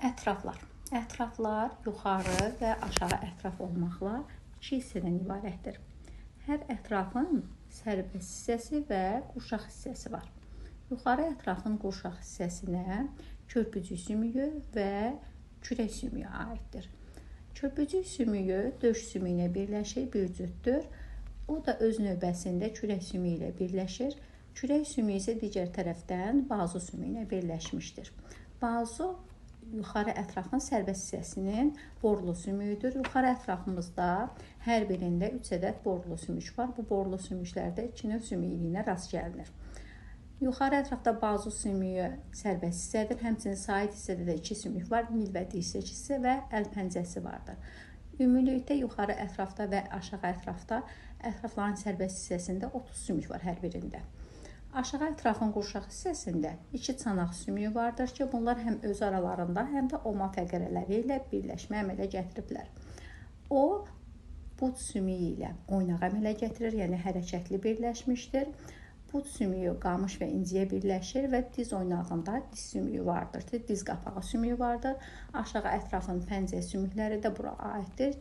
Ətraflar. Ətraflar yuxarı və aşağı ətraf olmaqla iki hissədən ibarətdir. Hər ətrafın sərbəst hissəsi və qurşaq hissəsi var. Yuxarı ətrafın qurşaq hissəsinə körpücük sümüyü və kürək sümüyü aiddir. Körpücük sümüyü döş sümüyünə birləşir, bir cütdür. O da öz növbəsində kürək sümüyü ilə birləşir. Kürək sümüyü isə digər tərəfdən bazu sümüyünə birləşmişdir. Bazu yuxarı ətrafın sərbəst hissəsinin borlu sümüyüdür. Yuxarı ətrafımızda hər birində 3 ədəd borlu sümük var. Bu borlu sümüklərdə 2 növ sümüklüyünə rast gəlinir. Yuxarı ətrafda bazu sümüyü sərbəst hissədir. Həmçinin sait hissədə də 2 sümük var. Mil və dirsək hissə və əl pəncəsi vardır. Ümumilikdə yuxarı ətrafda və aşağı ətrafda ətrafların sərbəst hissəsində 30 sümük var hər birində. Aşağı ətrafın qurşaq hissəsində 2 çanaq sümüyü vardır ki, bunlar həm öz aralarında, həm də oma fəqərələri ilə birləşmə əmələ gətiriblər. O, bud sümüyü ilə oynaq əmələ gətirir, yəni hərəkətli birləşmişdir. Bud sümüyü qamış və inciyə birləşir və diz oynağında diz sümüyü vardır, diz qapağı sümüyü vardır. Aşağı ətrafın pəncə sümükləri də bura aiddir.